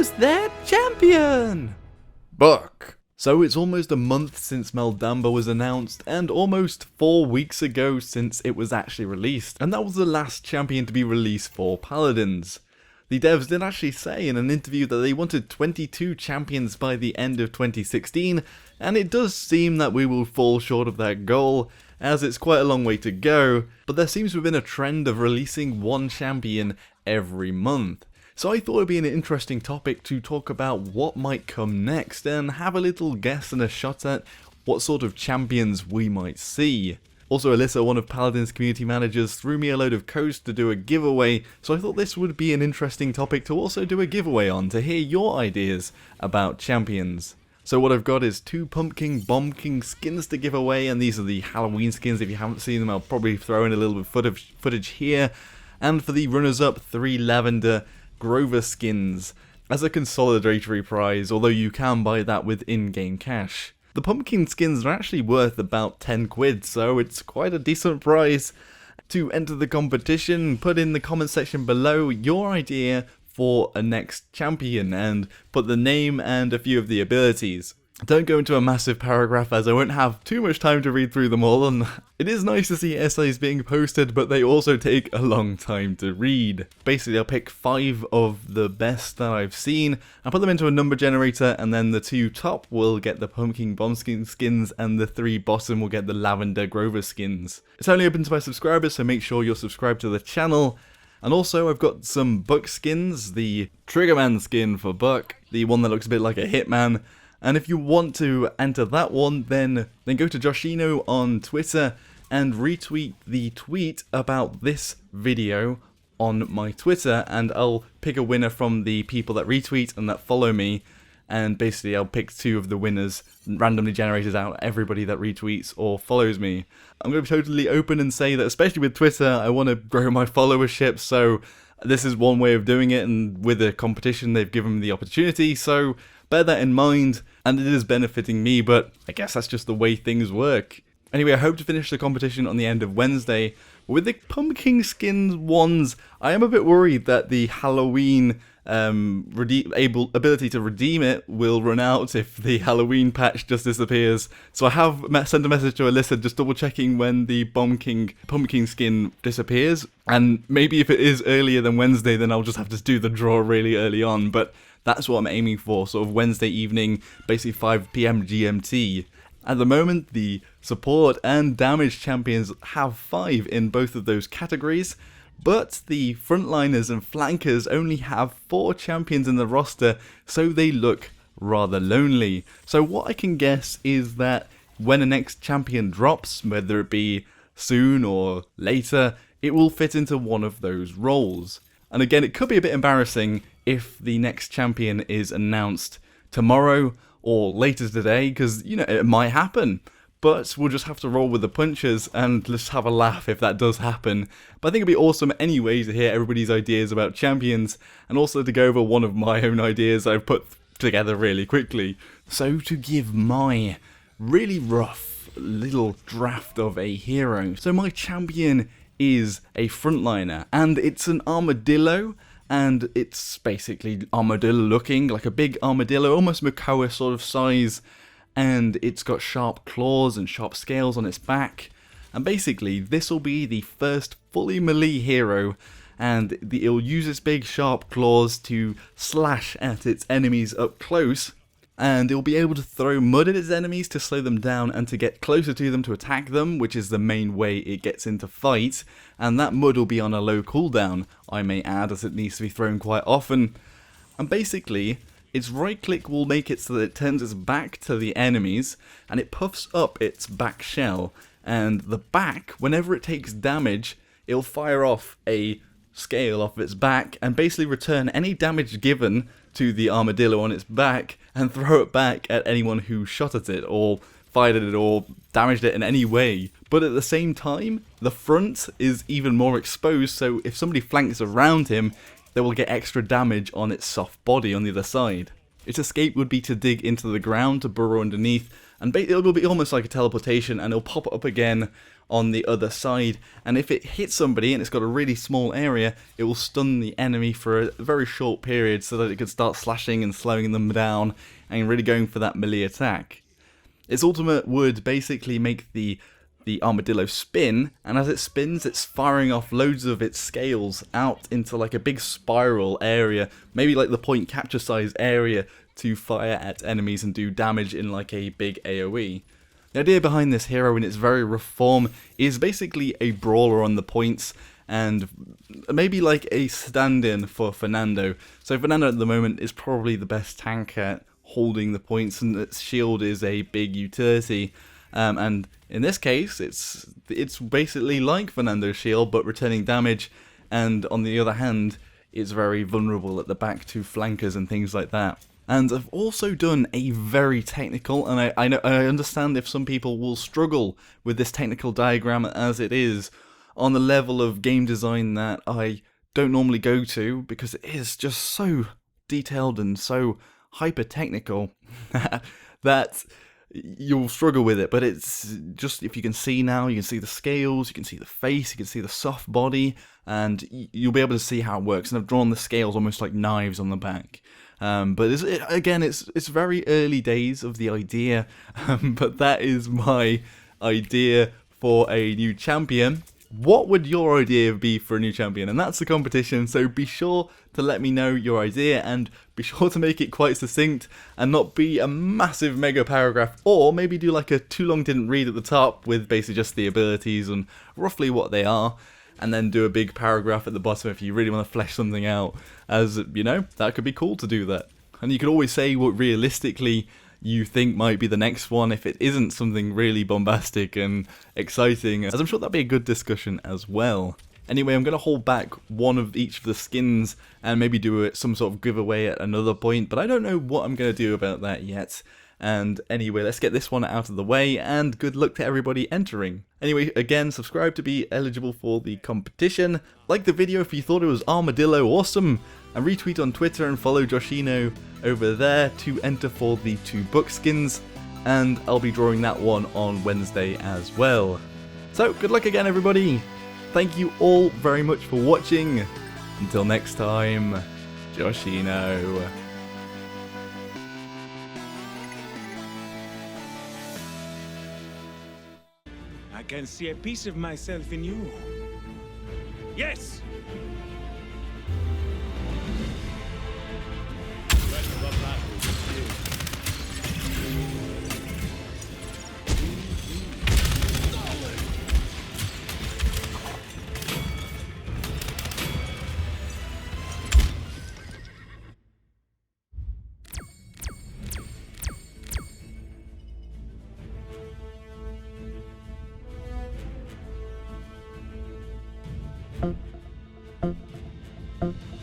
is their champion! Buck. So it's almost a month since Meldamba was announced, and almost 4 weeks ago since it was actually released, and that was the last champion to be released for Paladins. The devs did actually say in an interview that they wanted 22 champions by the end of 2016, and it does seem that we will fall short of that goal, as it's quite a long way to go, but there seems to have been a trend of releasing one champion every month. So I thought it would be an interesting topic to talk about what might come next and have a little guess and a shot at what sort of champions we might see. Also, Alyssa, one of Paladins' community managers, threw me a load of codes to do a giveaway, so I thought this would be an interesting topic to also do a giveaway on, to hear your ideas about champions. So what I've got is 2 Pumpkin Bomb King skins to give away, and these are the Halloween skins. If you haven't seen them, I'll probably throw in a little bit of footage here. And for the runners-up, 3 Lavender Grover skins as a consolidatory prize, although you can buy that with in-game cash. The pumpkin skins are actually worth about 10 quid, so it's quite a decent prize. To enter the competition, put in the comment section below your idea for a next champion and put the name and a few of the abilities. Don't go into a massive paragraph as I won't have too much time to read through them all, and it is nice to see essays being posted, but they also take a long time to read. Basically, I'll pick 5 of the best that I've seen, and put them into a number generator, and then the 2 top will get the Pumpkin Bomb skins, and the 3 bottom will get the Lavender Grover skins. It's only open to my subscribers, so make sure you're subscribed to the channel. And also, I've got some Buck skins, the Triggerman skin for Buck, the one that looks a bit like a Hitman. And if you want to enter that one, then go to Joshino on Twitter and retweet the tweet about this video on my Twitter, and I'll pick a winner from the people that retweet and that follow me, and basically I'll pick 2 of the winners randomly generated out of everybody that retweets or follows me. I'm going to be totally open and say that, especially with Twitter, I want to grow my followership, so this is one way of doing it, and with the competition they've given me the opportunity, so bear that in mind, and it is benefiting me, but I guess that's just the way things work. Anyway, I hope to finish the competition on the end of Wednesday. With the pumpkin skins ones, I am a bit worried that the Halloween ability to redeem it will run out if the Halloween patch just disappears. So I have sent a message to Alyssa just double checking when the pumpkin skin disappears, and maybe if it is earlier than Wednesday, then I'll just have to do the draw really early on, but that's what I'm aiming for, sort of Wednesday evening, basically 5 PM GMT. At the moment, the support and damage champions have 5 in both of those categories, but the frontliners and flankers only have 4 champions in the roster, so they look rather lonely. So what I can guess is that when a next champion drops, whether it be soon or later, it will fit into one of those roles. And again, it could be a bit embarrassing if the next champion is announced tomorrow or later today, because, you know, it might happen. But we'll just have to roll with the punches and just have a laugh if that does happen. But I think it'd be awesome anyway to hear everybody's ideas about champions, and also to go over one of my own ideas I've put together really quickly. So to give my really rough little draft of a hero. So my champion is a frontliner, and it's an armadillo, and it's basically armadillo looking, like a big armadillo, almost Makoa sort of size, and it's got sharp claws and sharp scales on its back, and basically this will be the first fully melee hero, and it'll use its big sharp claws to slash at its enemies up close, and it'll be able to throw mud at its enemies to slow them down and to get closer to them to attack them, which is the main way it gets into fight, and that mud will be on a low cooldown, I may add, as it needs to be thrown quite often. And basically, its right click will make it so that it turns its back to the enemies, and it puffs up its back shell, and the back, whenever it takes damage, it'll fire off a scale off its back, and basically return any damage given to the armadillo on its back, and throw it back at anyone who shot at it, or fired at it, or damaged it in any way. But at the same time, the front is even more exposed, so if somebody flanks around him, they will get extra damage on its soft body on the other side. Its escape would be to dig into the ground to burrow underneath, and it'll be almost like a teleportation, and it'll pop up again on the other side, and if it hits somebody and it's got a really small area, it will stun the enemy for a very short period so that it can start slashing and slowing them down and really going for that melee attack. Its ultimate would basically make the armadillo spin, and as it spins, it's firing off loads of its scales out into like a big spiral area, maybe like the point capture size area, to fire at enemies and do damage in like a big AoE. The idea behind this hero in its very rough form is basically a brawler on the points, and maybe like a stand-in for Fernando. So Fernando at the moment is probably the best tank at holding the points, and its shield is a big utility. And in this case, it's basically like Fernando's shield, but returning damage, and on the other hand, it's very vulnerable at the back to flankers and things like that. And I've also done a very technical, and I understand if some people will struggle with this technical diagram as it is, on the level of game design that I don't normally go to, because it is just so detailed and so hyper technical that you'll struggle with it. But it's just, if you can see now, you can see the scales, you can see the face, you can see the soft body, and you'll be able to see how it works. And I've drawn the scales almost like knives on the back. But it's very early days of the idea, but that is my idea for a new champion. What would your idea be for a new champion? And that's the competition, so be sure to let me know your idea, and be sure to make it quite succinct and not be a massive mega paragraph, or maybe do like a too long didn't read at the top with basically just the abilities and roughly what they are, and then do a big paragraph at the bottom if you really want to flesh something out, as, you know, that could be cool to do that. And you could always say what realistically you think might be the next one if it isn't something really bombastic and exciting, as I'm sure that'd be a good discussion as well. Anyway, I'm going to hold back one of each of the skins and maybe do some sort of giveaway at another point, but I don't know what I'm going to do about that yet. And anyway, let's get this one out of the way, and good luck to everybody entering. Anyway, again, subscribe to be eligible for the competition, like the video if you thought it was armadillo awesome, and retweet on Twitter and follow Joshino over there to enter for the 2 book skins, and I'll be drawing that one on Wednesday as well. So, good luck again everybody! Thank you all very much for watching. Until next time, Joshino. I can see a piece of myself in you. Yes! Thank you.